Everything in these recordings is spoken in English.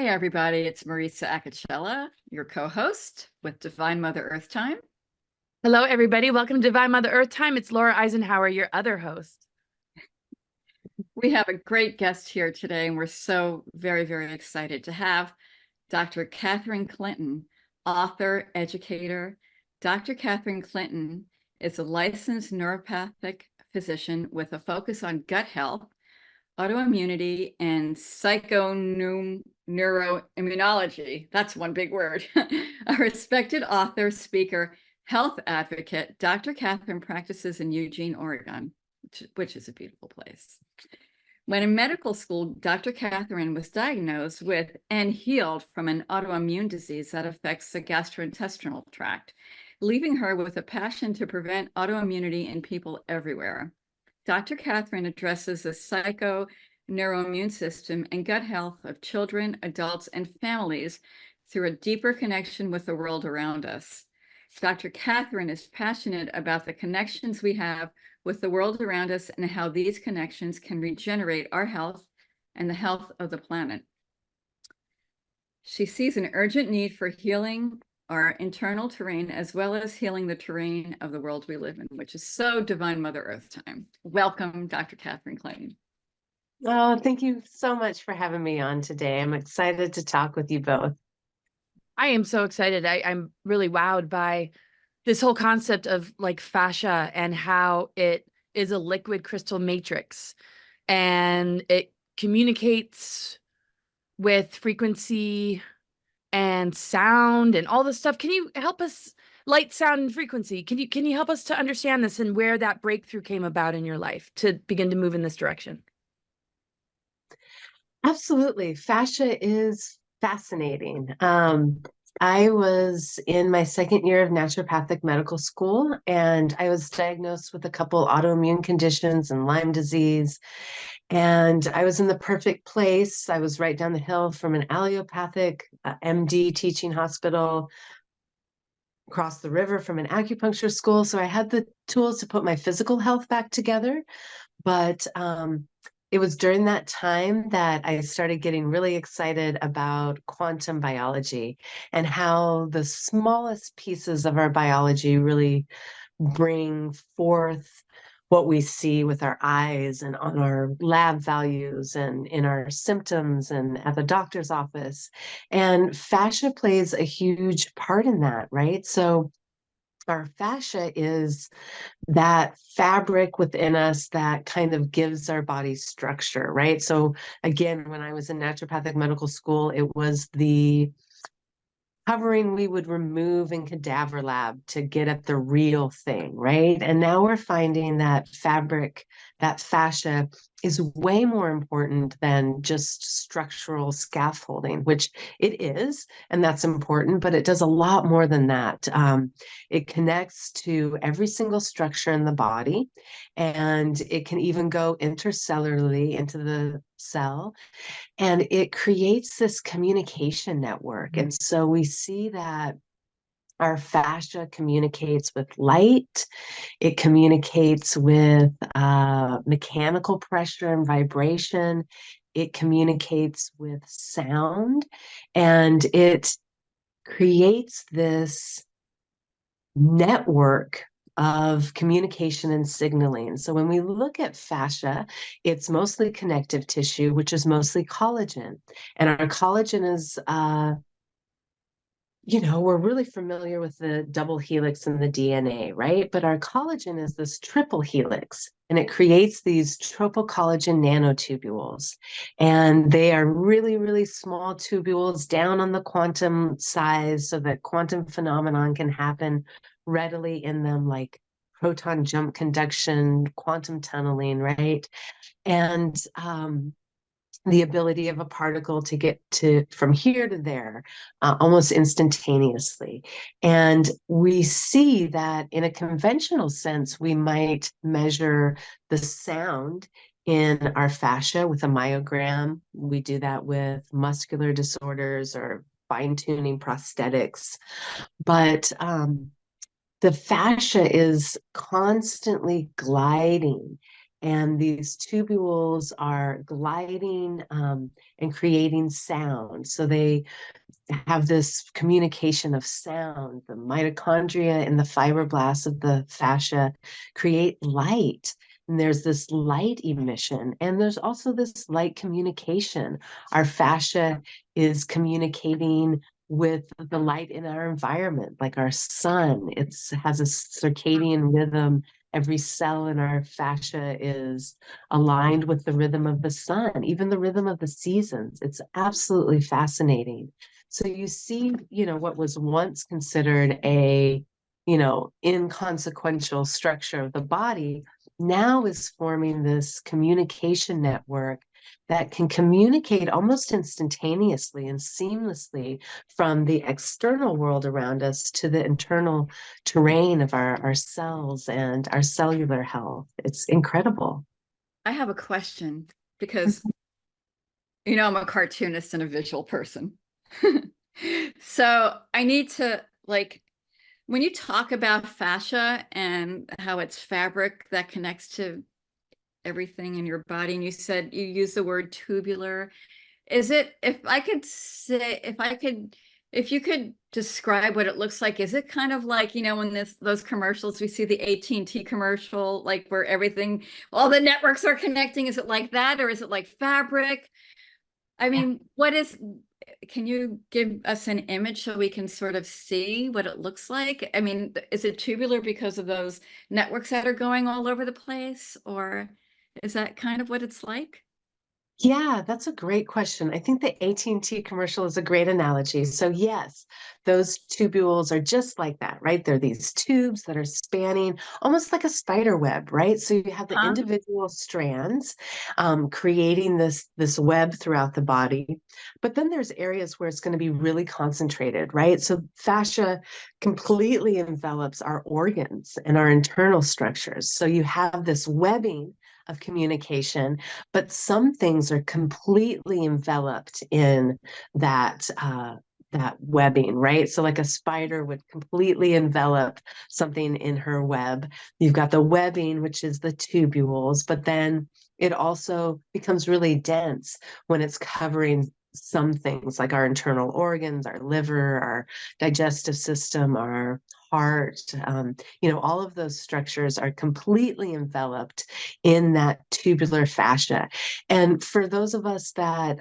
everybody. It's Marisa Acocella, your co-host with Divine Mother Earth Time. Hello, everybody. Welcome to Divine Mother Earth Time. It's Laura Eisenhower, your other host. We have a great guest here today, and we're so very, very excited to have Dr. Catherine Clinton, author, educator. Dr. Catherine Clinton is a licensed neuropathic physician with a focus on gut health, autoimmunity, and psychoneuroimmunology. That's one big word. A respected author, speaker, health advocate, Dr. Catherine practices in Eugene, Oregon, which is a beautiful place. When in medical school, Dr. Catherine was diagnosed with and healed from an autoimmune disease that affects the gastrointestinal tract, leaving her with a passion to prevent autoimmunity in people everywhere. Dr. Catherine addresses the psychoneuroimmune system and gut health of children, adults, and families through a deeper connection with the world around us. Dr. Catherine is passionate about the connections we have with the world around us and how these connections can regenerate our health and the health of the planet. She sees an urgent need for healing our internal terrain, as well as healing the terrain of the world we live in, which is so Divine Mother Earth Time. Welcome, Dr. Catherine Clinton. Oh, thank you so much for having me on today. I'm excited to talk with you both. I am so excited. I'm really wowed by this whole concept of like fascia and how it is a liquid crystal matrix and it communicates with frequency and sound and all this stuff. Can you help us? Light, sound, and frequency. Can you help us to understand this and where that breakthrough came about in your life to begin to move in this direction? Absolutely. Fascia is fascinating. I was in my second year of naturopathic medical school, and I was diagnosed with a couple autoimmune conditions and Lyme disease. And I was in the perfect place. I was right down the hill from an allopathic MD teaching hospital, across the river from an acupuncture school. So I had the tools to put my physical health back together. But it was during that time that I started getting really excited about quantum biology and how the smallest pieces of our biology really bring forth what we see with our eyes and on our lab values and in our symptoms and at the doctor's office. And fascia plays a huge part in that, right? So our fascia is that fabric within us that kind of gives our body structure, right? So again, when I was in naturopathic medical school, it was the covering we would remove in cadaver lab to get at the real thing, right? And now we're finding that fabric, that fascia is way more important than just structural scaffolding, which it is, and that's important, but it does a lot more than that. It connects to every single structure in the body, and it can even go intercellularly into the cell. And it creates this communication network. And so we see that our fascia communicates with light. It communicates with mechanical pressure and vibration. It communicates with sound. And it creates this network of communication and signaling. So when we look at fascia, it's mostly connective tissue, which is mostly collagen. And our collagen is, we're really familiar with the double helix in the DNA, right? But our collagen is this triple helix, and it creates these tropocollagen nanotubules. And they are really, really small tubules down on the quantum size so that quantum phenomenon can happen readily in them, like proton jump conduction, quantum tunneling, right? And the ability of a particle to get to from here to there almost instantaneously. And we see that in a conventional sense, we might measure the sound in our fascia with a myogram. We do that with muscular disorders or fine-tuning prosthetics. But the fascia is constantly gliding And these tubules are gliding and creating sound. So they have this communication of sound. The mitochondria and the fibroblasts of the fascia create light. And there's this light emission, and there's also this light communication. Our fascia is communicating with the light in our environment, like our sun. It has a circadian rhythm. Every cell in our fascia is aligned with the rhythm of the sun, even the rhythm of the seasons. It's absolutely fascinating. So you see, what was once considered a, inconsequential structure of the body now is forming this communication network that can communicate almost instantaneously and seamlessly from the external world around us to the internal terrain of our cells and our cellular health. It's incredible. I have a question because, I'm a cartoonist and a visual person. So I need to, like, when you talk about fascia and how it's fabric that connects to everything in your body, and you said you use the word tubular, is it, if you could describe what it looks like, is it kind of like, when those commercials, we see the AT&T commercial, like where all the networks are connecting, is it like that, or is it like fabric? I mean, can you give us an image so we can sort of see what it looks like? I mean, is it tubular because of those networks that are going all over the place, or is that kind of what it's like? Yeah, that's a great question. I think the AT&T commercial is a great analogy. So yes, those tubules are just like that, right? They're these tubes that are spanning almost like a spider web, right? So you have the Huh? individual strands creating this web throughout the body. But then there's areas where it's going to be really concentrated, right? So fascia completely envelops our organs and our internal structures. So you have this webbing of communication, but some things are completely enveloped in that webbing, right? So like a spider would completely envelop something in her web. You've got the webbing, which is the tubules, but then it also becomes really dense when it's covering some things like our internal organs, our liver, our digestive system, our heart. All of those structures are completely enveloped in that tubular fascia. And for those of us that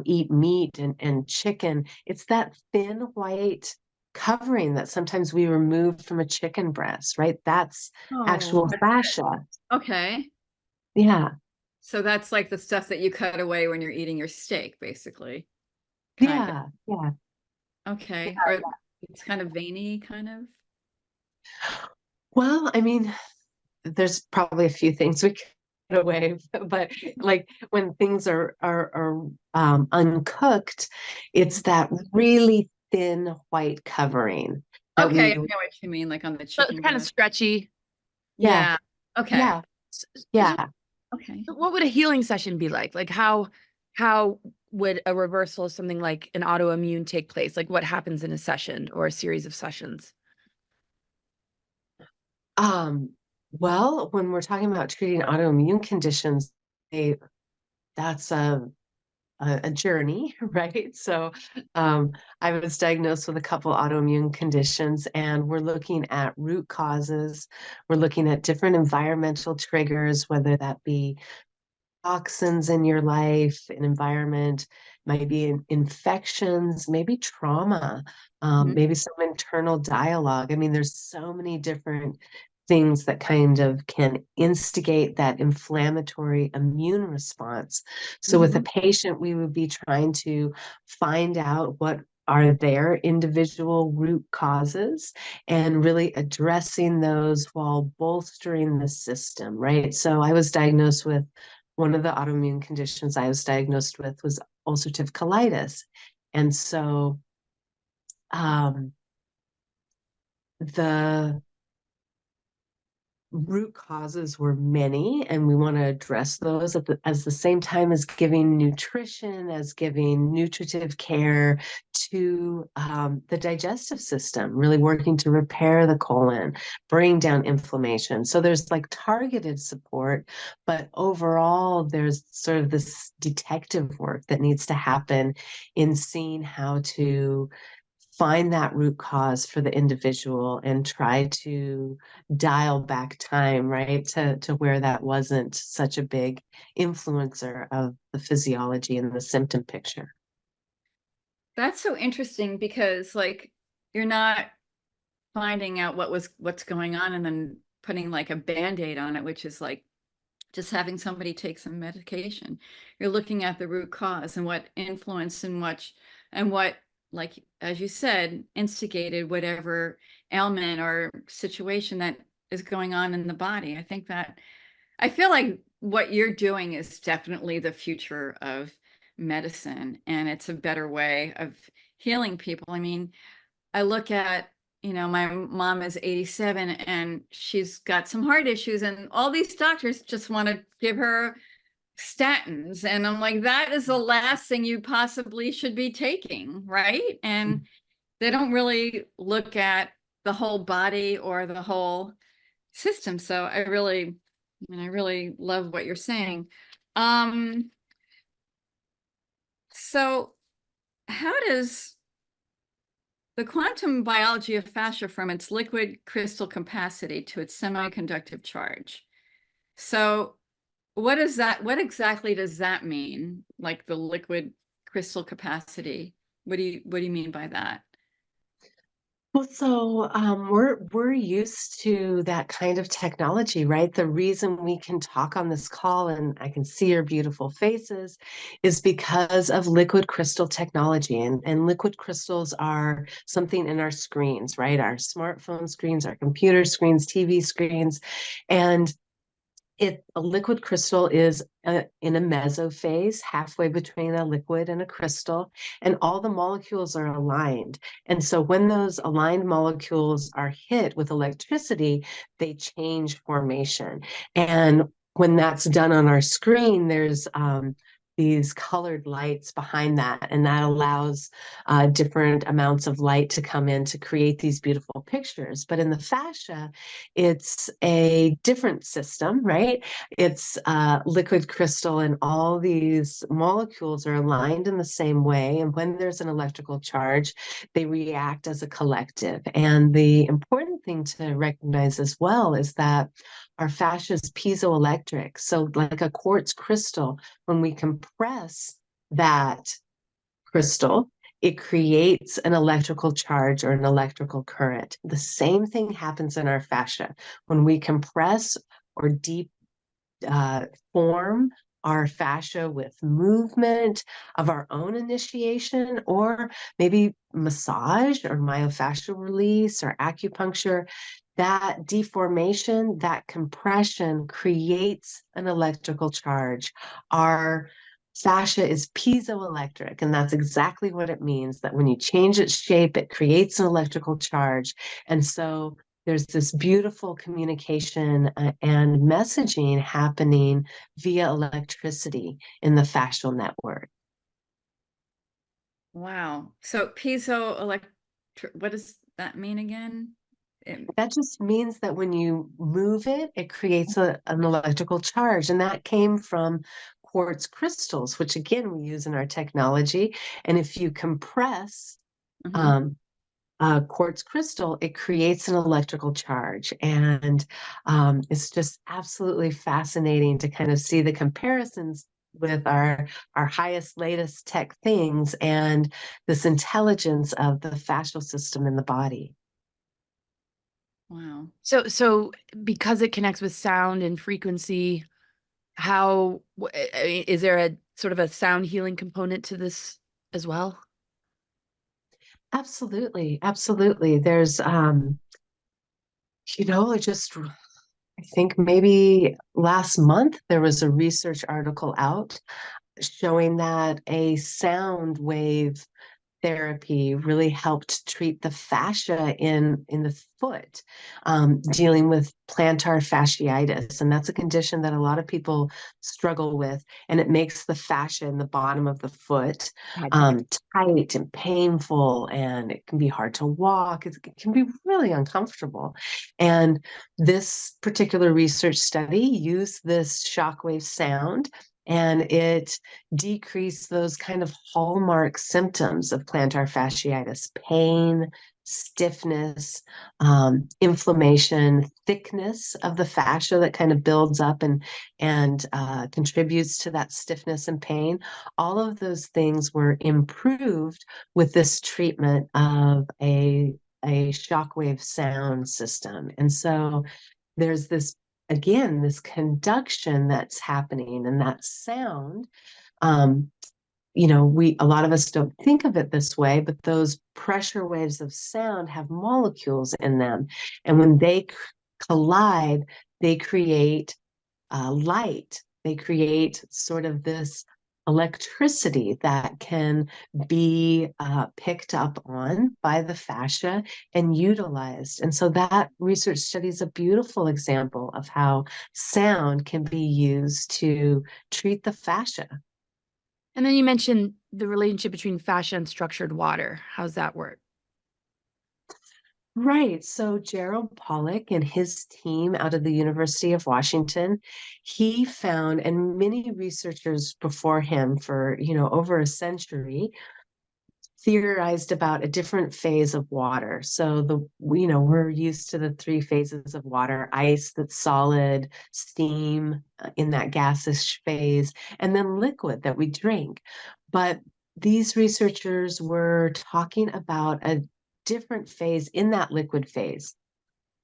eat meat and chicken, it's that thin white covering that sometimes we remove from a chicken breast, right? That's Oh, actual fascia. okay. Yeah. So that's like the stuff that you cut away when you're eating your steak, basically. Kind of. Yeah. Yeah. Okay. Or it's kind of veiny, kind of. Well, I mean, there's probably a few things we can cut away, but like when things are uncooked, it's that really thin white covering that Okay, I we, know what you mean, like on the So it's chicken kind of breast. stretchy. yeah, Yeah. Okay. yeah, S- s- yeah. Okay. What would a healing session be like? Like how would a reversal of something like an autoimmune take place? Like what happens in a session or a series of sessions? Um, well, when we're talking about treating autoimmune conditions, they, that's a journey, right? So I was diagnosed with a couple autoimmune conditions, and we're looking at root causes. We're looking at different environmental triggers, whether that be toxins in your life, an environment, maybe infections, maybe trauma, Mhm. maybe some internal dialogue. I mean, there's so many different things that kind of can instigate that inflammatory immune response. So with a Mhm. patient, we would be trying to find out what are their individual root causes and really addressing those while bolstering the system, right? So I was diagnosed with one of the autoimmune conditions I was diagnosed with was ulcerative colitis. And so um, the root causes were many, and we want to address those as the same time as giving nutrition, as giving nutritive care to the digestive system, really working to repair the colon, bring down inflammation. So there's like targeted support, but overall, there's sort of this detective work that needs to happen in seeing how to find that root cause for the individual and try to dial back time, right, to where that wasn't such a big influencer of the physiology and the symptom picture. That's so interesting because like you're not finding out what's going on and then putting like a band-aid on it, which is like just having somebody take some medication. You're looking at the root cause and what influenced and what, like, as you said, instigated whatever ailment or situation that is going on in the body. I feel like what you're doing is definitely the future of medicine, and it's a better way of healing people. I mean, I look at, my mom is 87 and she's got some heart issues, and all these doctors just want to give her statins. And I'm like, that is the last thing you possibly should be taking, right? And they don't really look at the whole body or the whole system. So I really love what you're saying. So how does the quantum biology of fascia from its liquid crystal capacity to its semiconductive charge? So what exactly does that mean? Like the liquid crystal capacity? What do you mean by that? Well, so we're used to that kind of technology, right? The reason we can talk on this call and I can see your beautiful faces is because of liquid crystal technology. And liquid crystals are something in our screens, right? Our smartphone screens, our computer screens, TV screens. And a liquid crystal is in a mesophase, halfway between a liquid and a crystal, and all the molecules are aligned. And so when those aligned molecules are hit with electricity, they change formation. And when that's done on our screen, there's these colored lights behind that, and that allows different amounts of light to come in to create these beautiful pictures. But in the fascia, it's a different system, right? It's liquid crystal, and all these molecules are aligned in the same way. And when there's an electrical charge, they react as a collective. And the important thing to recognize as well is that our fascia is piezoelectric. So, like a quartz crystal, when we compress that crystal, it creates an electrical charge or an electrical current. The same thing happens in our fascia. When we compress or deep form our fascia with movement of our own initiation, or maybe massage or myofascial release or acupuncture, that deformation, that compression creates an electrical charge. Our fascia is piezoelectric, and that's exactly what it means, that when you change its shape, it creates an electrical charge. And so there's this beautiful communication and messaging happening via electricity in the fascial network. Wow. So piezoelectric, what does that mean again? That just means that when you move it, it creates an electrical charge. And that came from quartz crystals, which again, we use in our technology. And if you compress Mhm. quartz crystal, it creates an electrical charge. And it's just absolutely fascinating to kind of see the comparisons with our highest, latest tech things and this intelligence of the fascial system in the body. Wow. So because it connects with sound and frequency, I mean, is there a sort of a sound healing component to this as well? Absolutely, absolutely. There's I think maybe last month there was a research article out showing that a sound wave therapy really helped treat the fascia in the foot, dealing with plantar fasciitis. And that's a condition that a lot of people struggle with. And it makes the fascia in the bottom of the foot tight and painful, and it can be hard to walk. It can be really uncomfortable. And this particular research study used this shockwave sound, and it decreased those kind of hallmark symptoms of plantar fasciitis: pain, stiffness, inflammation, thickness of the fascia that kind of builds up and contributes to that stiffness and pain. All of those things were improved with this treatment of a shockwave sound system. And so there's this, again, this conduction that's happening, and that sound, a lot of us don't think of it this way, but those pressure waves of sound have molecules in them. And when they collide, they create light. They create sort of this electricity that can be picked up on by the fascia and utilized. And so that research study is a beautiful example of how sound can be used to treat the fascia. And then you mentioned the relationship between fascia and structured water. How's that work? Right. So Gerald Pollack and his team out of the University of Washington, he found, and many researchers before him for, over a century, theorized about a different phase of water. So we're used to the three phases of water: ice, that's solid; steam, in that gaseous phase; and then liquid that we drink. But these researchers were talking about a different phase in that liquid phase.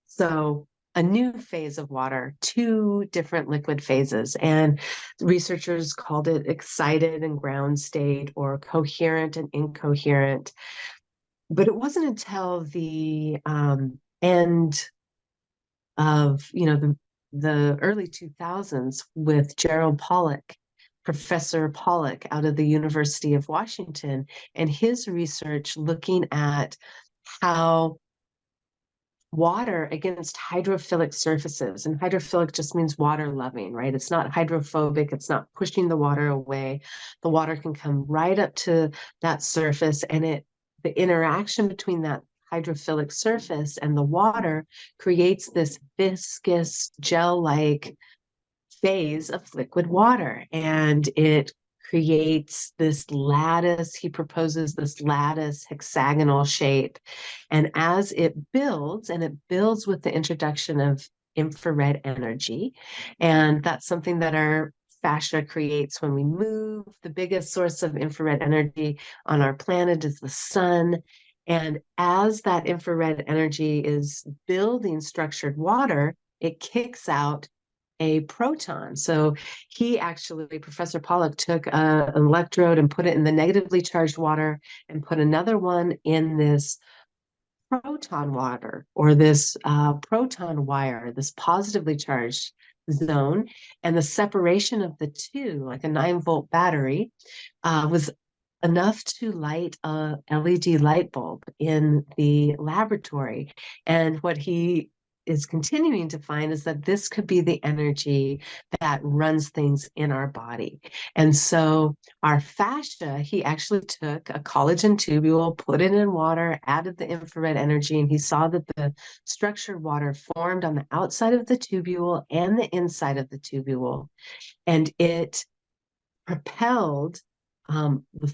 So a new phase of water, two different liquid phases. And researchers called it excited and ground state, or coherent and incoherent. But it wasn't until the end of, the early 2000s, with Gerald Pollack, Professor Pollack out of the University of Washington, and his research looking at how water against hydrophilic surfaces, and hydrophilic just means water loving, right? It's not hydrophobic. It's not pushing the water away. The water can come right up to that surface, and the interaction between that hydrophilic surface and the water creates this viscous gel-like phase of liquid water, and it creates this lattice. He proposes this lattice hexagonal shape. And as it builds, and it builds with the introduction of infrared energy, and that's something that our fascia creates when we move. The biggest source of infrared energy on our planet is the sun. And as that infrared energy is building structured water, it kicks out a proton. So Professor Pollack, took an electrode and put it in the negatively charged water, and put another one in this proton water, or this proton wire, this positively charged zone. And the separation of the two, like a 9-volt battery, was enough to light a LED light bulb in the laboratory. And what he is continuing to find is that this could be the energy that runs things in our body. And so our fascia, he actually took a collagen tubule, put it in water, added the infrared energy, and he saw that the structured water formed on the outside of the tubule and the inside of the tubule. And it propelled the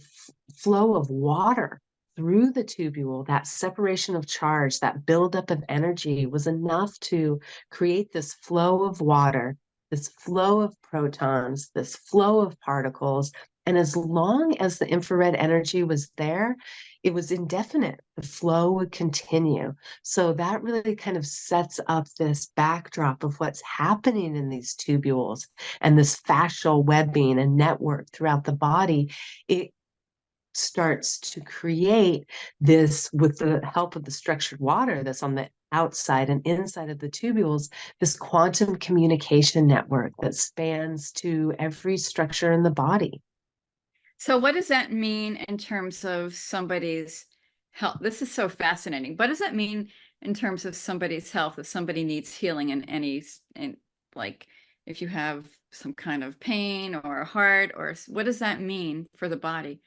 flow of water through the tubule. That separation of charge, that buildup of energy, was enough to create this flow of water, this flow of protons, this flow of particles. And as long as the infrared energy was there, it was indefinite. The flow would continue. So that really kind of sets up this backdrop of what's happening in these tubules and this fascial webbing and network throughout the body. It starts to create this, with the help of the structured water that's on the outside and inside of the tubules, this quantum communication network that spans to every structure in the body. So what does that mean in terms of somebody's health? This is so fascinating. What does that mean in terms of somebody's health if somebody needs healing in like if you have some kind of pain or a heart or what does that mean for the body?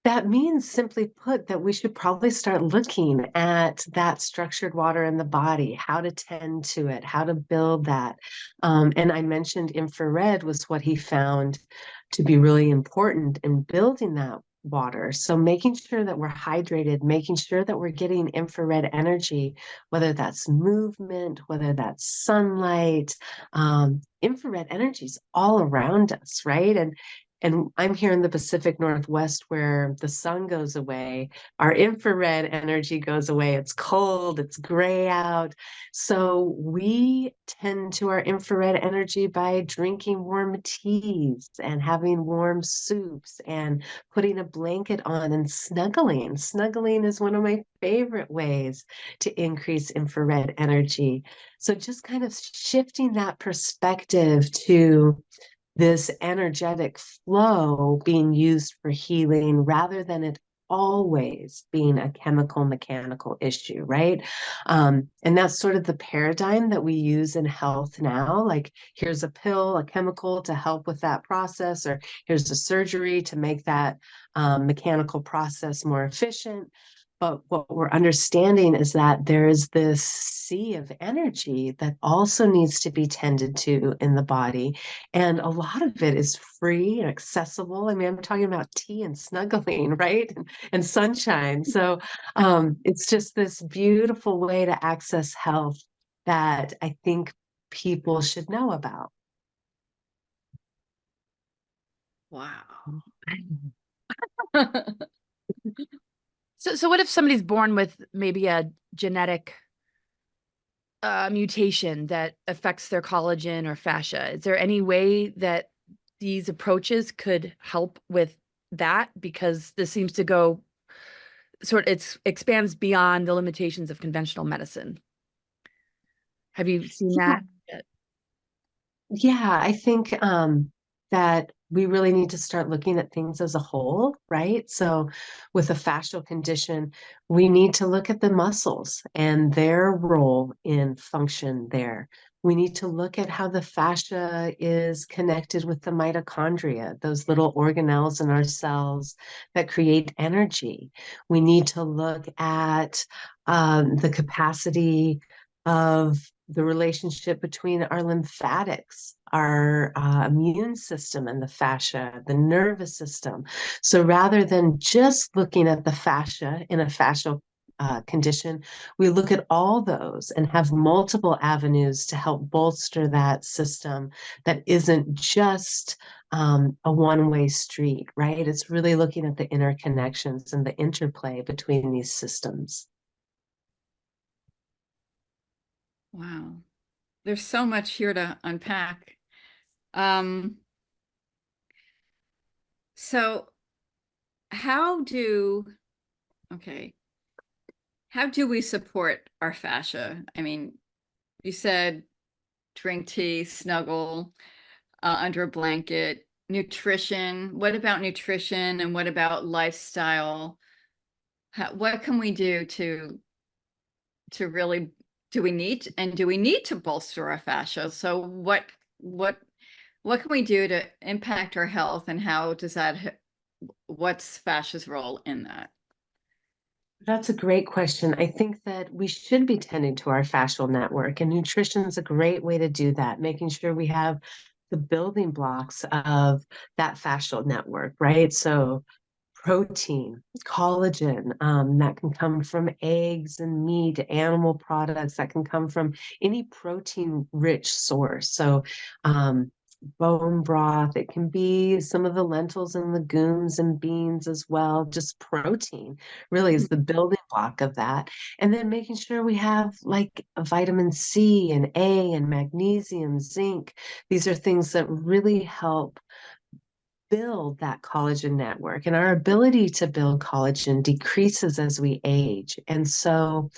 That means, simply put, that we should probably start looking at that structured water in the body, how to tend to it, how to build that. And I mentioned infrared was what he found to be really important in building that water. So making sure that we're hydrated, making sure that we're getting infrared energy, whether that's movement, whether that's sunlight, infrared energy is all around us, right? And I'm here in the Pacific Northwest where the sun goes away, our infrared energy goes away. It's cold, it's gray out. So we tend to our infrared energy by drinking warm teas and having warm soups and putting a blanket on and snuggling. Snuggling is one of my favorite ways to increase infrared energy. So just kind of shifting that perspective to this energetic flow being used for healing rather than it always being a chemical mechanical issue, right? And that's sort of the paradigm that we use in health now. Like, here's a pill, a chemical to help with that process, or here's a surgery to make that mechanical process more efficient. But what we're understanding is that there is this sea of energy that also needs to be tended to in the body, and a lot of it is free and accessible. I mean, I'm talking about tea and snuggling, right? And sunshine. So it's just this beautiful way to access health that I think people should know about. Wow. So what if somebody's born with maybe a genetic mutation that affects their collagen or fascia? Is there any way that these approaches could help with that? Because this seems to go expands beyond the limitations of conventional medicine. Have you seen Yeah. that yet? Yeah, I think that we really need to start looking at things as a whole, right? So, with a fascial condition, we need to look at the muscles and their role in function there. We need to look at how the fascia is connected with the mitochondria, those little organelles in our cells that create energy. We need to look at the capacity of the relationship between our lymphatics, our immune system, and the fascia, the nervous system. So rather than just looking at the fascia in a fascial condition, we look at all those and have multiple avenues to help bolster that system that isn't just a one-way street, right? It's really looking at the interconnections and the interplay between these systems. Wow. There's so much here to unpack. Um, so how do, okay, how do we support our fascia? I mean, you said drink tea, snuggle under a blanket, nutrition. What about nutrition and what about lifestyle? What can we do to really do we need to bolster our fascia? So what can we do to impact our health and how does that what's fascia's role in that? That's a great question. I think that we should be tending to our fascial network, and nutrition is a great way to do that, making sure we have the building blocks of that fascial network, right? So protein, collagen, that can come from eggs and meat, animal products that can come from any protein-rich source. So bone broth, it can be some of the lentils and legumes and beans as well. Just protein really is the building block of that. And then making sure we have like vitamin C and A and magnesium, zinc. These are things that really help build that collagen network, and our ability to build collagen decreases as we age. And so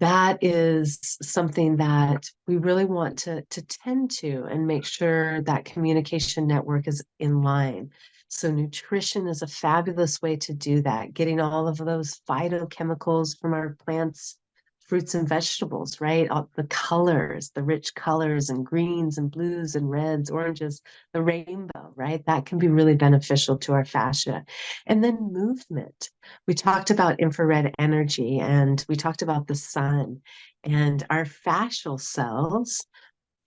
that is something that we really want to tend to and make sure that communication network is in line. So nutrition is a fabulous way to do that, getting all of those phytochemicals from our plants, fruits and vegetables, right? All the colors, the rich colors and greens and blues and reds, oranges, the rainbow, right? That can be really beneficial to our fascia. And then movement. We talked about infrared energy and we talked about the sun, and our fascial cells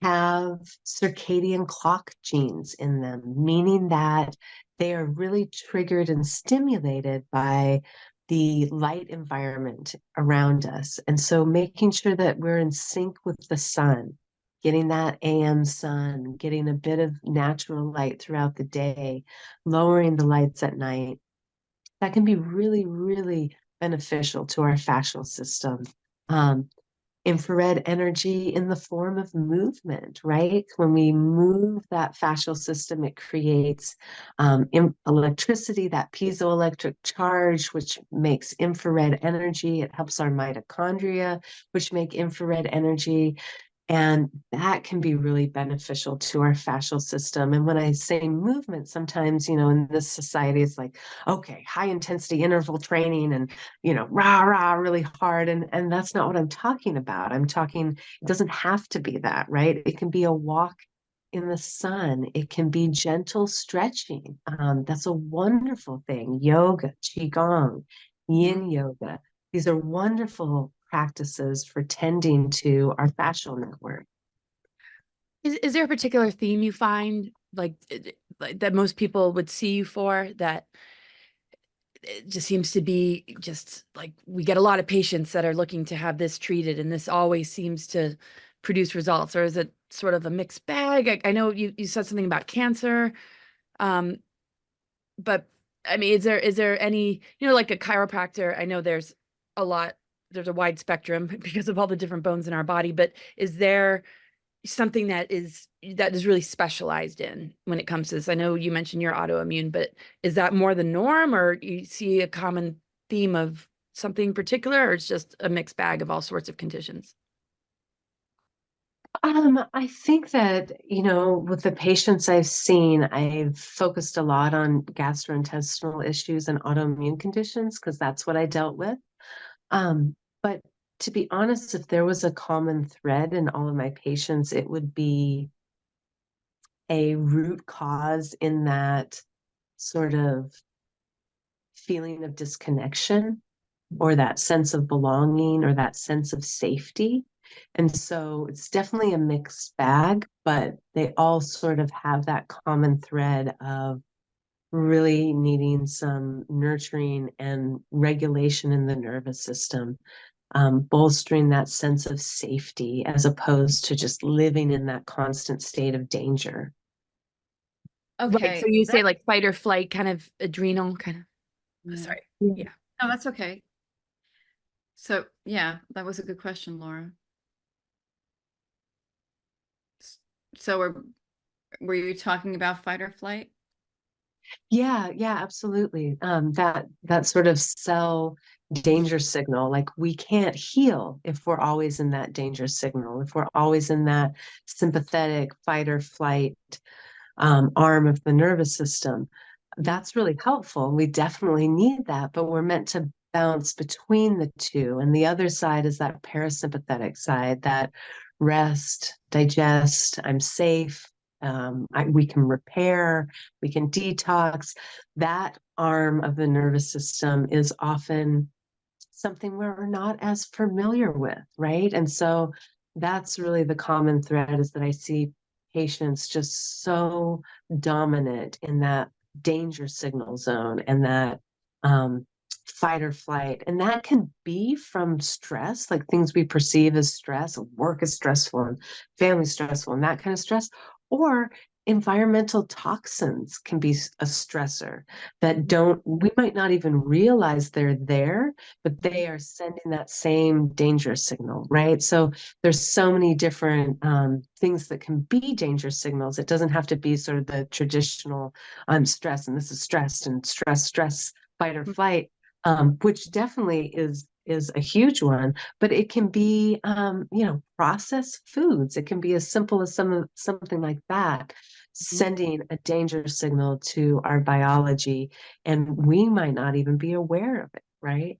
have circadian clock genes in them, meaning that they are really triggered and stimulated by the light environment around us. And so making sure that we're in sync with the sun, getting that AM sun, getting a bit of natural light throughout the day, lowering the lights at night, that can be really, really beneficial to our fascial system. Um, Infrared energy in the form of movement, right? When we move that fascial system, it creates electricity, that piezoelectric charge, which makes infrared energy. It helps our mitochondria, which make infrared energy. And that can be really beneficial to our fascial system. And when I say movement, sometimes, in this society, it's like, okay, high intensity interval training and, rah, rah, really hard. And that's not what I'm talking about. I'm talking, it doesn't have to be that, right? It can be a walk in the sun. It can be gentle stretching. That's a wonderful thing. Yoga, Qigong, Yin yoga. These are wonderful practices for tending to our fascial network. Is there a particular theme you find like that most people would see you for, that it just seems to be just like we get a lot of patients that are looking to have this treated and this always seems to produce results? Or is it sort of a mixed bag? I know you said something about cancer, but I mean, is there any, like a chiropractor? I know there's a wide spectrum because of all the different bones in our body, but is there something that is really specialized in when it comes to this? I know you mentioned your autoimmune, but is that more the norm, or you see a common theme of something particular, or it's just a mixed bag of all sorts of conditions? I think that, with the patients I've seen, I've focused a lot on gastrointestinal issues and autoimmune conditions because that's what I dealt with. But to be honest, if there was a common thread in all of my patients, it would be a root cause in that sort of feeling of disconnection or that sense of belonging or that sense of safety. And so it's definitely a mixed bag, but they all sort of have that common thread of really needing some nurturing and regulation in the nervous system, bolstering that sense of safety as opposed to just living in that constant state of danger. Right. So Okay. you say like fight or flight, kind of adrenal, kind of. Yeah. Sorry. Yeah. Yeah. No, that's okay. So yeah, that was a good question, Laura. So were you talking about fight or flight? Yeah, absolutely. That sort of cell danger signal, like we can't heal if we're always in that danger signal, if we're always in that sympathetic fight or flight arm of the nervous system. That's really helpful. We definitely need that, but we're meant to bounce between the two. And the other side is that parasympathetic side, that rest, digest, I'm safe. We can repair, we can detox. That arm of the nervous system is often something we're not as familiar with, right? And so that's really the common thread, is that I see patients just so dominant in that danger signal zone and that fight or flight. And that can be from stress, like things we perceive as stress. Work is stressful and family stressful and that kind of stress, or environmental toxins can be a stressor that we might not even realize they're there, but they are sending that same danger signal, right? So there's so many different things that can be danger signals. It doesn't have to be sort of the traditional I'm stressed and this is stressed and stress, fight or flight, which definitely is is a huge one, but it can be, processed foods. It can be as simple as something like that, sending a danger signal to our biology, and we might not even be aware of it, right?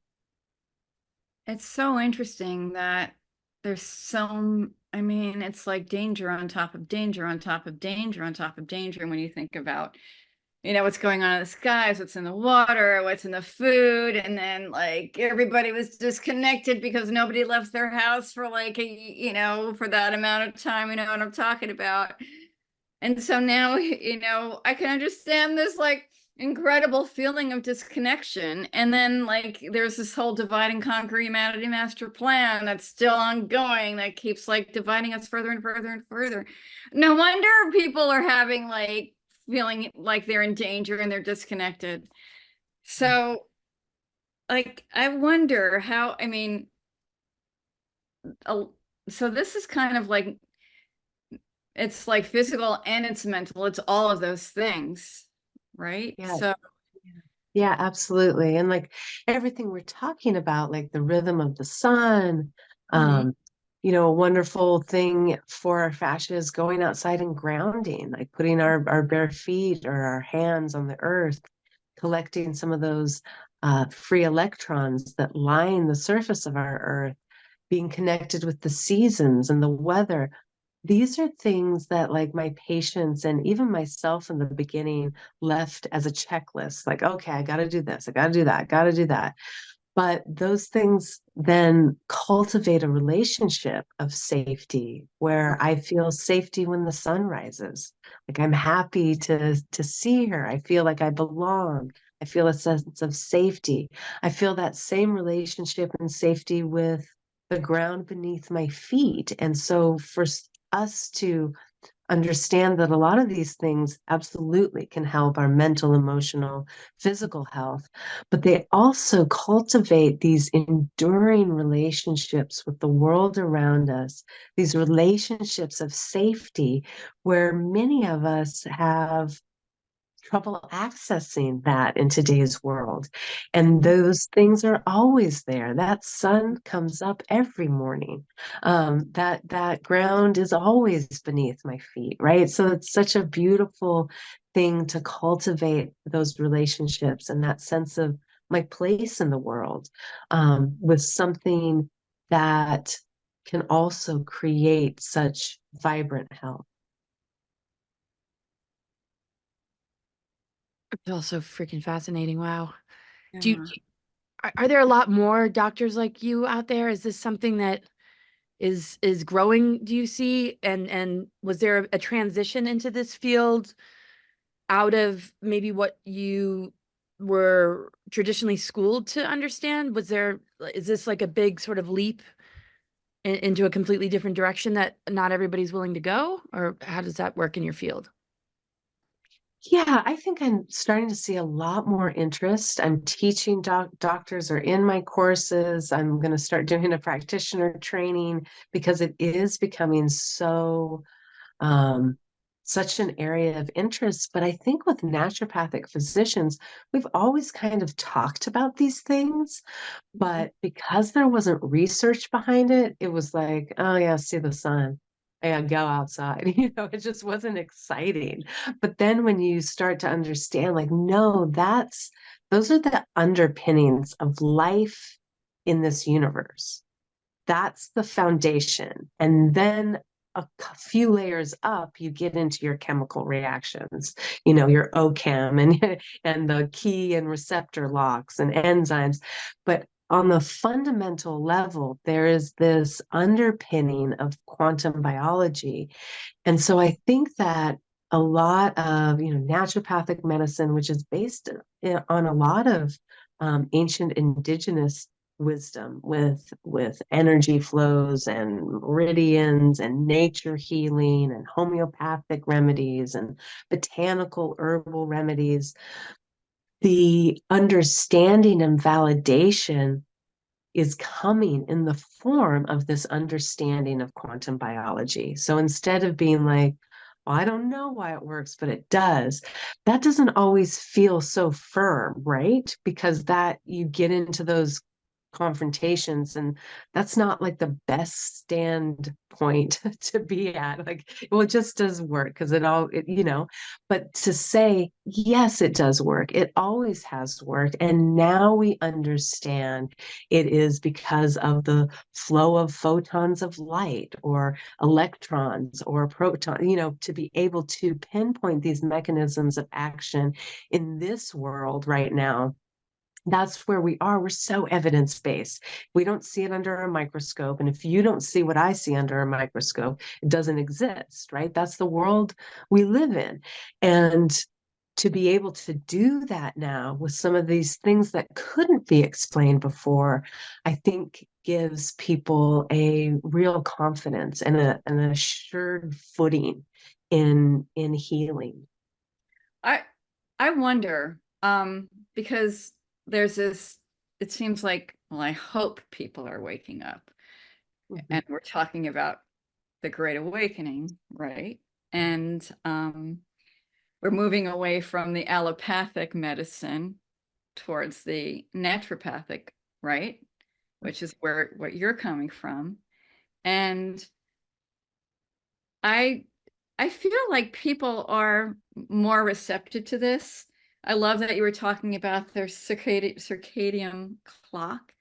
It's so interesting that there's I mean, it's like danger on top of danger on top of danger on top of danger when you think about, what's going on in the skies, what's in the water, what's in the food, and then like everybody was disconnected because nobody left their house for like for that amount of time, you know what I'm talking about. And so now, I can understand this like incredible feeling of disconnection. And then like there's this whole divide and conquer humanity master plan that's still ongoing that keeps like dividing us further and further and further. No wonder people are having like feeling like they're in danger and they're disconnected. So like I wonder how, I mean, so this is kind of like it's like physical and it's mental. It's all of those things, right? Yeah. So, Yeah, absolutely. And like everything we're talking about, like the rhythm of the sun, mhm. um, a wonderful thing for our fascia is going outside and grounding, like putting our bare feet or our hands on the earth, collecting some of those free electrons that line the surface of our earth, being connected with the seasons and the weather. These are things that like my patients and even myself in the beginning left as a checklist, like, okay, I got to do this, I got to do that, I got to do that. But those things then cultivate a relationship of safety where I feel safety when the sun rises. Like I'm happy to see her. I feel like I belong. I feel a sense of safety. I feel that same relationship and safety with the ground beneath my feet. And so for us to understand that a lot of these things absolutely can help our mental, emotional, physical health, but they also cultivate these enduring relationships with the world around us, these relationships of safety, where many of us have trouble accessing that in today's world. And those things are always there. That sun comes up every morning. That ground is always beneath my feet, right? So it's such a beautiful thing to cultivate those relationships and that sense of my place in the world, with something that can also create such vibrant health. It's also freaking fascinating. Wow. Do you, Yeah. are there a lot more doctors like you out there? Is this something that is growing, do you see? And was there a transition into this field out of maybe what you were traditionally schooled to understand? Is this like a big sort of leap into a completely different direction that not everybody's willing to go? Or how does that work in your field? Yeah, I think I'm starting to see a lot more interest. I'm teaching doctors are in my courses. I'm going to start doing a practitioner training because it is becoming um, such an area of interest. But I think with naturopathic physicians, we've always kind of talked about these things, but because there wasn't research behind it, it was like, oh yeah, see the sun. Yeah, go outside. It just wasn't exciting. But then when you start to understand, like, no, those are the underpinnings of life in this universe. That's the foundation. And then few layers up, you get into your chemical reactions, your OChem and the key and receptor locks and enzymes. But on the fundamental level, there is this underpinning of quantum biology. And so I think that a lot of, naturopathic medicine, which is based on a lot of ancient indigenous wisdom with energy flows and meridians and nature healing and homeopathic remedies and botanical herbal remedies, the understanding and validation is coming in the form of this understanding of quantum biology. So instead of being like, well, I don't know why it works, but it does, that doesn't always feel so firm, right? Because that you get into those confrontations, and that's not like the best stand point to be at. Like, well, it just does work because but to say, yes, it does work. It always has worked. And now we understand it is because of the flow of photons of light or electrons or proton, to be able to pinpoint these mechanisms of action in this world right now. That's where we are. We're so evidence-based. We don't see it under a microscope. And if you don't see what I see under a microscope, it doesn't exist, right? That's the world we live in. And to be able to do that now with some of these things that couldn't be explained before, I think gives people a real confidence and an assured footing in healing. I wonder, because there's this, it seems like, well, I hope people are waking up. And we're talking about the Great Awakening, right? And we're moving away from the allopathic medicine towards the naturopathic, right? Which is what you're coming from. And I feel like people are more receptive to this. I love that you were talking about their circadian clock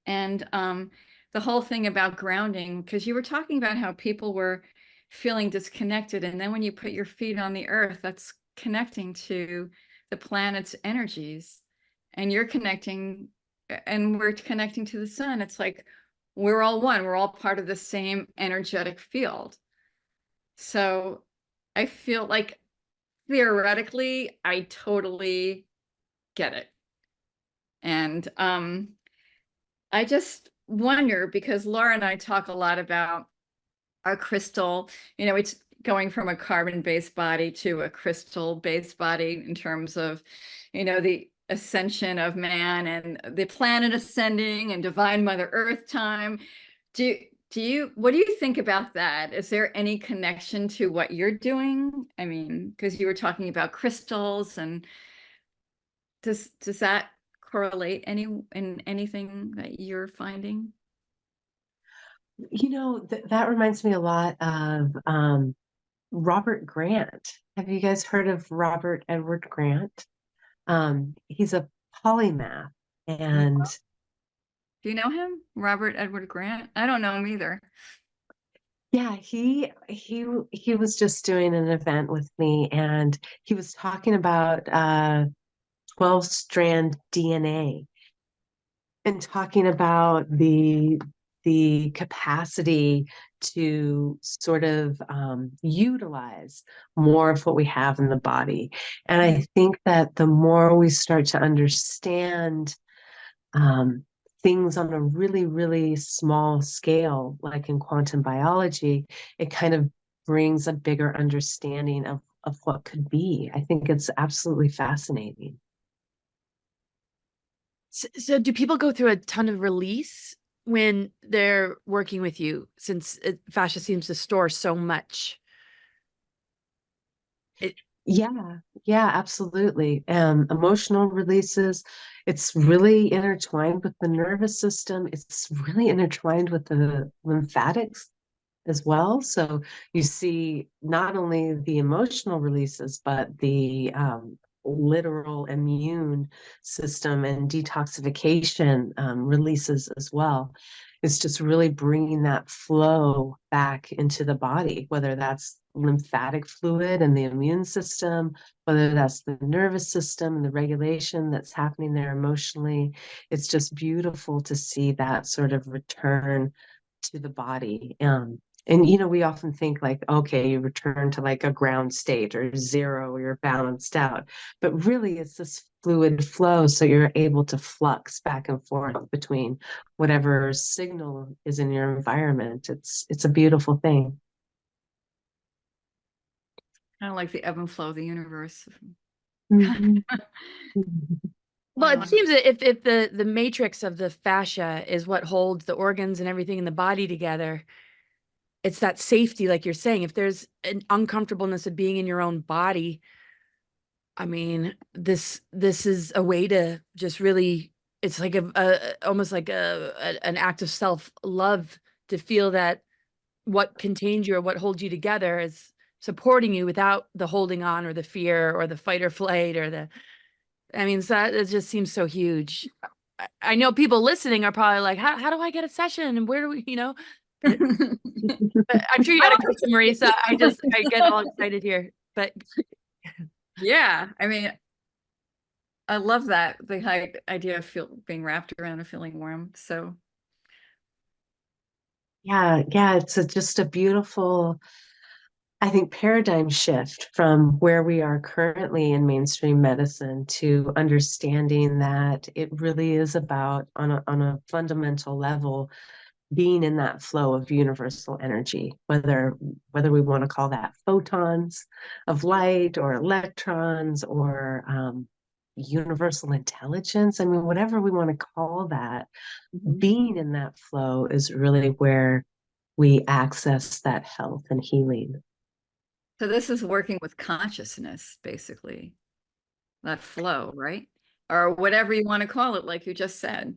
and the whole thing about grounding, because you were talking about how people were feeling disconnected. And then when you put your feet on the earth, that's connecting to the planet's energies, and you're connecting, and we're connecting to the sun. It's like we're all one. We're all part of the same energetic field. So I feel like theoretically, I totally get it. And I just wonder, because Laura and I talk a lot about our crystal, it's going from a carbon-based body to a crystal-based body in terms of, the ascension of man and the planet ascending and divine Mother Earth time. What do you think about that? Is there any connection to what you're doing? I mean, because you were talking about crystals, and does that correlate in anything that you're finding? That reminds me a lot of Robert Grant. Have you guys heard of Robert Edward Grant? He's a polymath, and do you know him, Robert Edward Grant? I don't know him either. yeah, he was just doing an event with me, and he was talking about 12-strand DNA and talking about the capacity to sort of utilize more of what we have in the body. And I think that the more we start to understand things on a really, really small scale, like in quantum biology, it kind of brings a bigger understanding of what could be. I think it's absolutely fascinating. So do people go through a ton of release when they're working with you, since fascia seems to store so much? Yeah, absolutely. Emotional releases, it's really intertwined with the nervous system. It's really intertwined with the lymphatics as well. So you see not only the emotional releases, but the literal immune system and detoxification releases as well. It's just really bringing that flow back into the body, whether that's lymphatic fluid and the immune system, whether that's the nervous system and the regulation that's happening there emotionally. It's just beautiful to see that sort of return to the body. And we often think like, okay, you return to like a ground state or zero, you're balanced out. But really it's this fluid flow. So you're able to flux back and forth between whatever signal is in your environment. It's a beautiful thing. Kind of like the ebb and flow of the universe. Mhm. Well, it seems that if the matrix of the fascia is what holds the organs and everything in the body together, it's that safety, like you're saying. If there's an uncomfortableness of being in your own body, I mean, this is a way to just really it's like almost like an act of self-love to feel that what contains you or what holds you together is supporting you without the holding on or the fear or the fight or flight or the, I mean, so it just seems so huge. I know people listening are probably like, how do I get a session and where do we, but I'm sure you got a question, Marisa. I get all excited here, but Yeah, I mean, I love that, the idea of being wrapped around and feeling warm. So Yeah, yeah, it's just a beautiful, I think, paradigm shift from where we are currently in mainstream medicine to understanding that it really is about, on a fundamental level, being in that flow of universal energy, whether we want to call that photons of light or electrons or universal intelligence. I mean, whatever we want to call that, being in that flow is really where we access that health and healing. so this is working with consciousness, basically, that flow, right? Or whatever you want to call it, like you just said.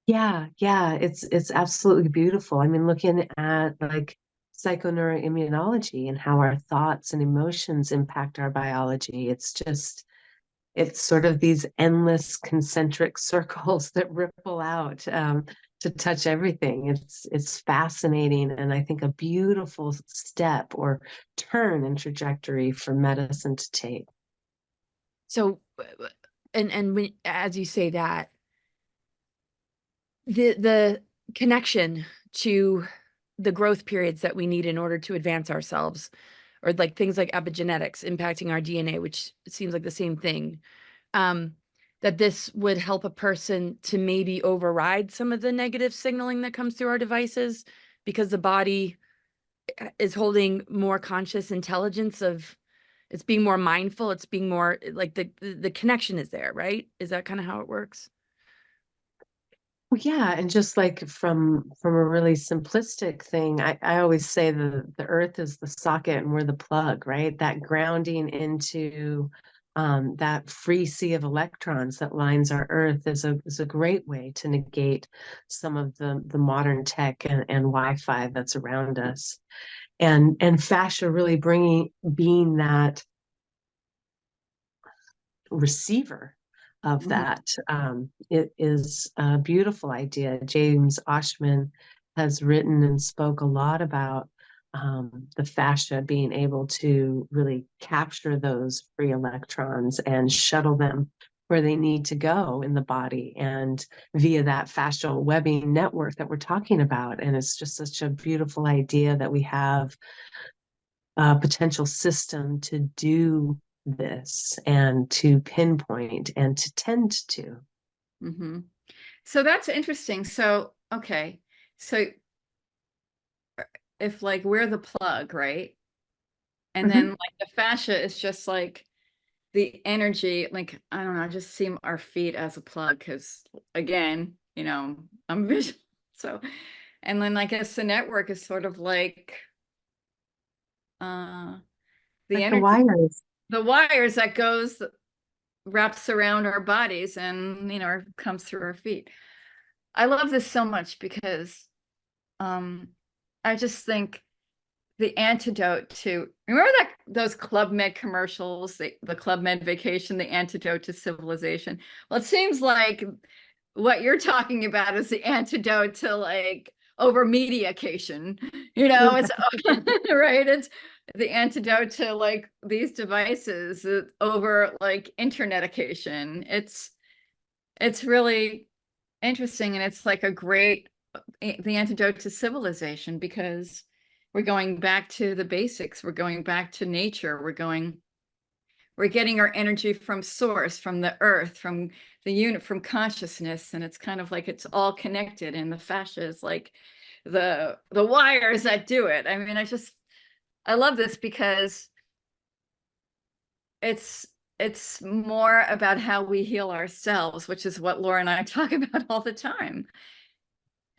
Yeah, yeah, it's absolutely beautiful. I mean, looking at like psychoneuroimmunology and how our thoughts and emotions impact our biology, it's sort of these endless concentric circles that ripple out to touch everything. It's fascinating, and I think a beautiful step or turn in trajectory for medicine to take. so, and when, as you say that, the connection to the growth periods that we need in order to advance ourselves, or like things like epigenetics impacting our DNA, which seems like the same thing, that this would help a person to maybe override some of the negative signaling that comes through our devices because the body is holding more conscious intelligence of, it's being more mindful, it's being more like the connection is there, right? Is that kind of how it works? Well, yeah, and just like from a really simplistic thing, I always say the earth is the socket and we're the plug, right? That grounding into that free sea of electrons that lines our earth is a great way to negate some of the modern tech and Wi-Fi that's around us. And fascia really being that receiver of Mhm. that. It is a beautiful idea. James Oshman has written and spoke a lot about the fascia being able to really capture those free electrons and shuttle them where they need to go in the body and via that fascial webbing network that we're talking about. And it's just such a beautiful idea that we have a potential system to do this and to pinpoint and to tend to. Mhm. So that's interesting. So, okay. So if like we're the plug, right? And then Mhm. like the fascia is just like the energy, like I don't know, I just see our feet as a plug because again, I'm visual. So, and then I guess the network is sort of like uh the Like the energy, wires. the wires that wraps around our bodies and comes through our feet. I love this so much because I just think the antidote to, remember that those Club Med commercials, the Club Med vacation, the antidote to civilization. Well, it seems like what you're talking about is the antidote to like over mediacation. It's right. It's the antidote to like these devices over like internetication. It's really interesting, and it's like a great the antidote to civilization because we're going back to the basics. We're going back to nature. We're getting our energy from source, from the earth, from the unit, from consciousness, and it's kind of like it's all connected. And the fascia is like the wires that do it. I mean, I love this because it's more about how we heal ourselves, which is what Laura and I talk about all the time.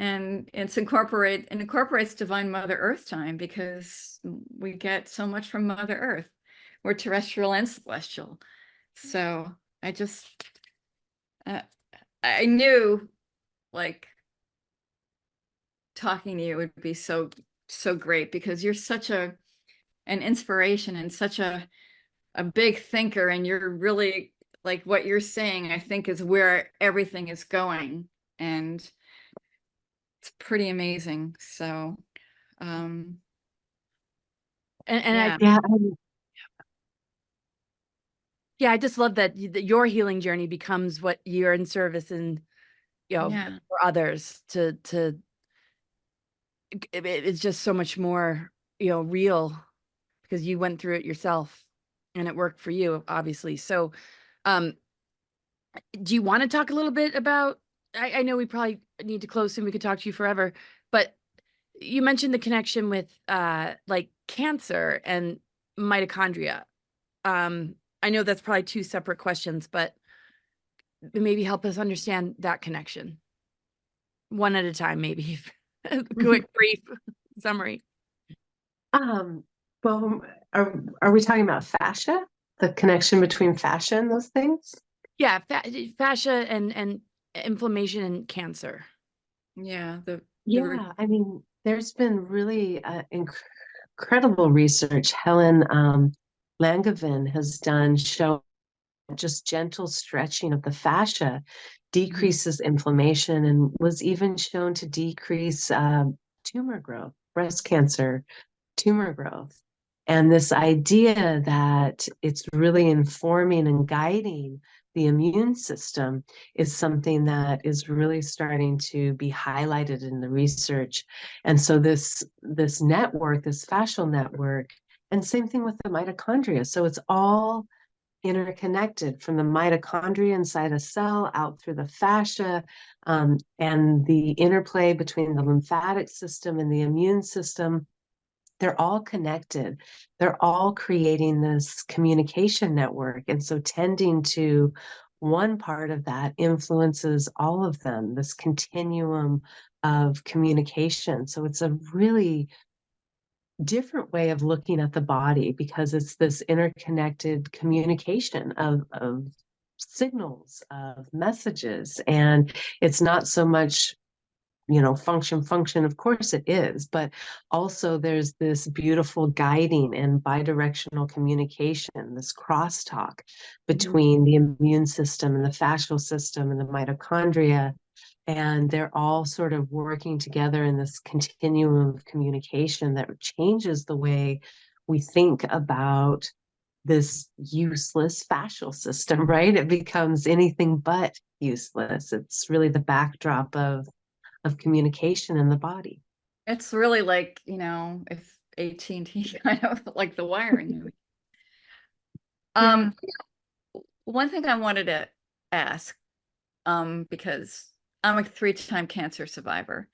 And it incorporates divine Mother Earth time because we get so much from Mother Earth. We're terrestrial and celestial. So I just I knew like talking to you would be so great, because you're such an inspiration and such a big thinker, and you're really like, what you're saying, I think, is where everything is going, and it's pretty amazing. So and yeah. Yeah, I just love that your healing journey becomes what you're in service and, Yeah. for others it's just so much more, real, because you went through it yourself and it worked for you, obviously. So, um, do you want to talk a little bit about, I know we probably need to close soon, we could talk to you forever, but you mentioned the connection with like cancer and mitochondria. I know that's probably two separate questions, but maybe help us understand that connection one at a time, maybe. Quick, brief summary. um, well, are we talking about fascia? The connection between fascia and those things? Yeah, fascia and inflammation and cancer. Yeah, the Yeah, I mean, there's been really incredible research. Helen Langevin has done show just gentle stretching of the fascia decreases inflammation and was even shown to decrease tumor growth, breast cancer tumor growth. And this idea that it's really informing and guiding the immune system is something that is really starting to be highlighted in the research. And so this network, this fascial network, and same thing with the mitochondria. So it's all interconnected from the mitochondria inside a cell out through the fascia, and the interplay between the lymphatic system and the immune system. They're all connected. They're all creating this communication network. And so tending to one part of that influences all of them, this continuum of communication. So it's a really different way of looking at the body, because it's this interconnected communication of signals, of messages. And it's not so much, function, of course it is, but also there's this beautiful guiding and bidirectional communication, this crosstalk between the immune system and the fascial system and the mitochondria. And they're all sort of working together in this continuum of communication that changes the way we think about this useless fascial system, right? It becomes anything but useless. It's really the backdrop of communication in the body. It's really like, if AT&T kind of like the wiring movie. Yeah. One thing I wanted to ask, because I'm a 3-time cancer survivor,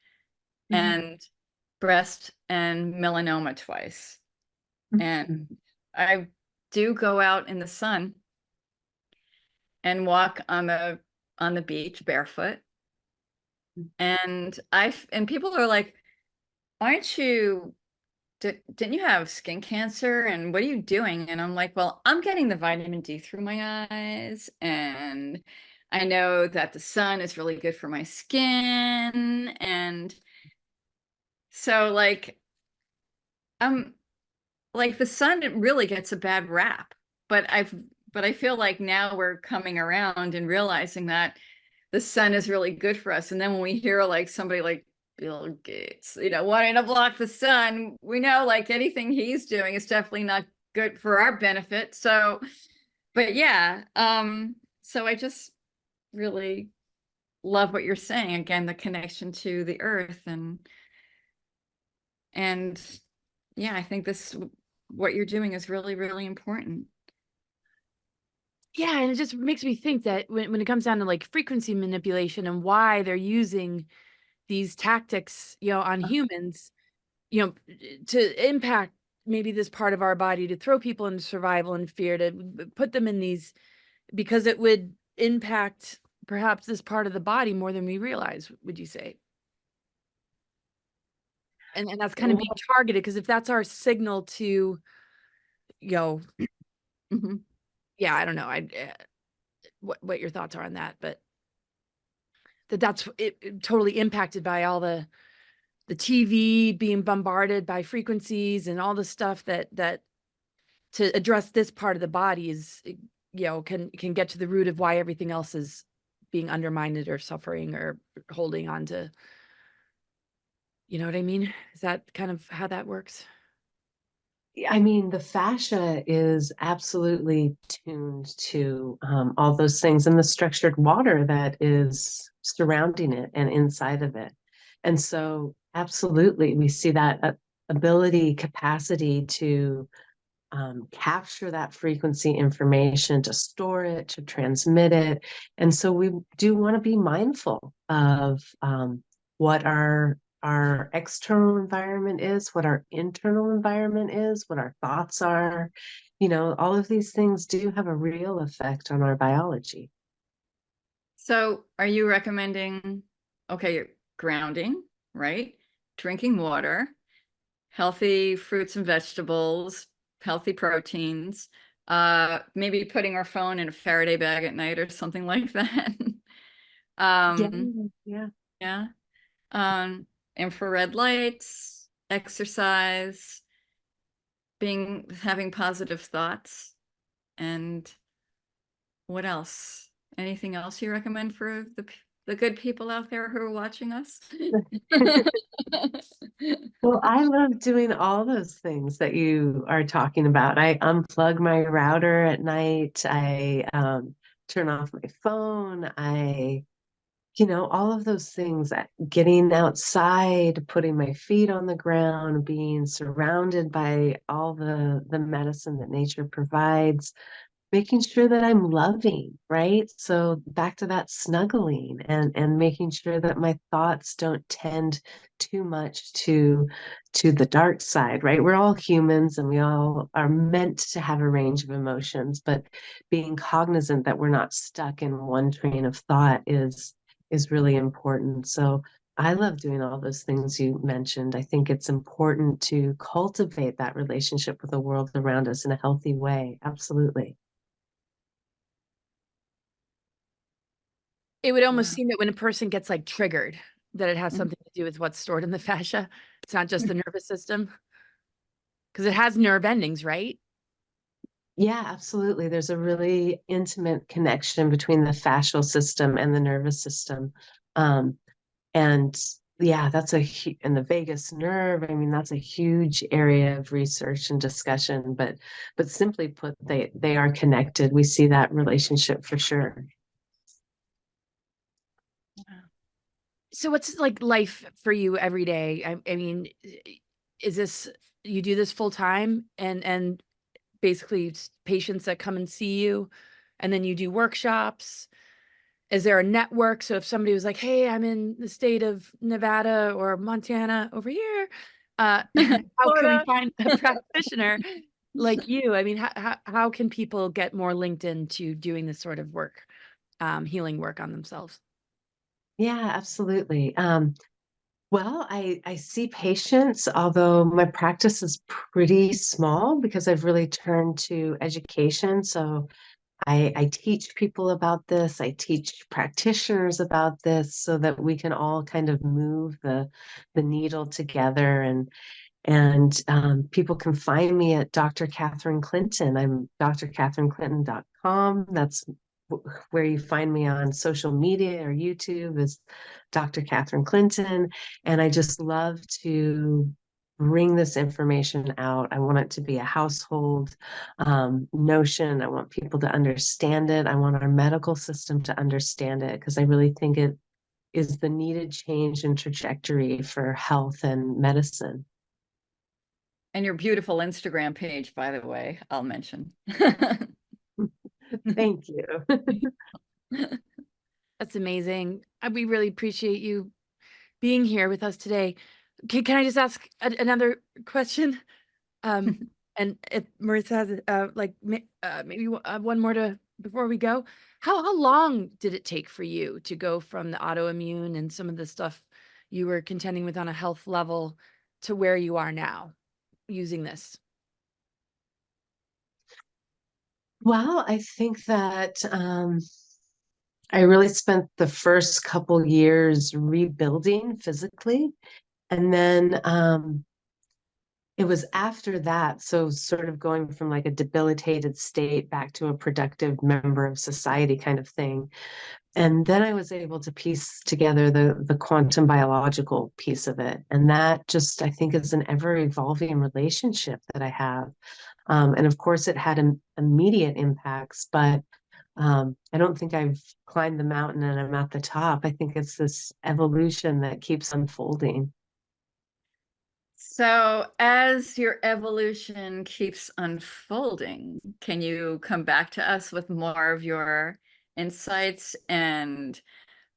and breast and melanoma twice. And I do go out in the sun and walk on the beach barefoot. And people are like, aren't you, didn't you have skin cancer? And what are you doing? And I'm like, well, I'm getting the vitamin D through my eyes. And I know that the sun is really good for my skin. And so like the sun, it really gets a bad rap, but I feel like now we're coming around and realizing that the sun is really good for us. And then when we hear like somebody like Bill Gates, wanting to block the sun, we know like anything he's doing is definitely not good for our benefit. So, but yeah, so I just really love what you're saying. Again, the connection to the earth, and yeah, I think what you're doing is really, really important. Yeah, and it just makes me think that when it comes down to like frequency manipulation and why they're using these tactics, on humans, to impact maybe this part of our body, to throw people into survival and fear, to put them in these, because it would impact perhaps this part of the body more than we realize, would you say? And that's kind of being targeted, because if that's our signal to, you know, Mhm. yeah, I don't know. What your thoughts are on that, but that's totally impacted by all the TV being bombarded by frequencies and all the stuff that to address this part of the body is, can get to the root of why everything else is being undermined or suffering or holding on to. You know what I mean? Is that kind of how that works? I mean, the fascia is absolutely tuned to all those things and the structured water that is surrounding it and inside of it. And so, absolutely, we see that ability, capacity to capture that frequency information, to store it, to transmit it. And so, we do want to be mindful of what our external environment is, what our internal environment is, what our thoughts are. All of these things do have a real effect on our biology. So are you recommending, okay, grounding, right? Drinking water, healthy fruits and vegetables, healthy proteins, maybe putting our phone in a Faraday bag at night or something like that. Yeah. Yeah. Infrared lights, exercise, having positive thoughts, and what else? Anything else you recommend for the good people out there who are watching us? Well, I love doing all those things that you are talking about. I unplug my router at night. I turn off my phone. All of those things, getting outside, putting my feet on the ground, being surrounded by all the medicine that nature provides, making sure that I'm loving, right? So back to that snuggling and making sure that my thoughts don't tend too much to the dark side, right? We're all humans and we all are meant to have a range of emotions, but being cognizant that we're not stuck in one train of thought is really important. So I love doing all those things you mentioned. I think it's important to cultivate that relationship with the world around us in a healthy way. Absolutely. It would almost Wow. seem that when a person gets like triggered, that it has Mhm. something to do with what's stored in the fascia. It's not just the nervous system, because it has nerve endings, right? Yeah, absolutely. There's a really intimate connection between the fascial system and the nervous system. Um, and yeah, and the vagus nerve. I mean, that's a huge area of research and discussion, but simply put, they are connected. We see that relationship for sure. So what's like life for you every day? I mean, is this, you do this full time and basically it's patients that come and see you, and then you do workshops? Is there a network? So if somebody was like, "Hey, I'm in the state of Nevada or Montana over here, how can we Florida. find a practitioner like you?" I mean, how can people get more linked into doing this sort of work, healing work on themselves? Yeah, absolutely. Well, I see patients, although my practice is pretty small because I've really turned to education. So I teach people about this. I teach practitioners about this so that we can all kind of move the needle together. And people can find me at Dr. Catherine Clinton. I'm drcatherineclinton.com. That's where you find me on social media or YouTube is Dr. Catherine Clinton. And I just love to bring this information out. I want it to be a household notion. I want people to understand it. I want our medical system to understand it because I really think it is the needed change in trajectory for health and medicine. And your beautiful Instagram page, by the way, I'll mention. Thank you. That's amazing. We really appreciate you being here with us today. Can I just ask another question? And if Marissa has like maybe one more to before we go, how long did it take for you to go from the autoimmune and some of the stuff you were contending with on a health level to where you are now using this? Well, I think that I really spent the first couple years rebuilding physically. And then it was after that, so sort of going from like a debilitated state back to a productive member of society kind of thing. And then I was able to piece together the quantum biological piece of it. And that just, I think, is an ever evolving relationship that I have. And of course, it had immediate impacts, but I don't think I've climbed the mountain and I'm at the top. I think it's this evolution that keeps unfolding. So, as your evolution keeps unfolding, can you come back to us with more of your insights and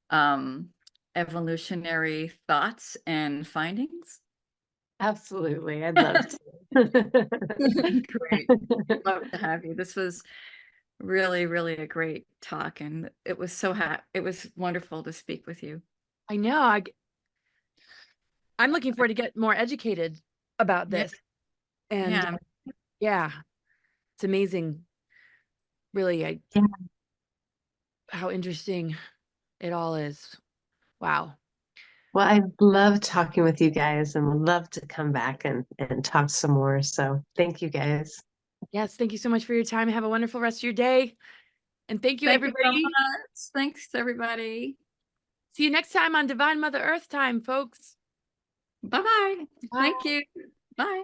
um, evolutionary thoughts and findings? Absolutely. I'd love to. Great. Love to have you. This was really, really a great talk, and it was it was wonderful to speak with you. I know. I'm looking forward to get more educated about Yeah, this. And yeah. yeah, it's amazing. Really, Yeah. how interesting it all is. Wow. Well, I love talking with you guys and would love to come back and talk some more. So thank you guys. Yes, thank you so much for your time. Have a wonderful rest of your day. And thank you, Thank you so everybody. much. Thanks, everybody. See you next time on Divine Mother Earth Time, folks. Bye-bye. Bye. Thank you. Bye.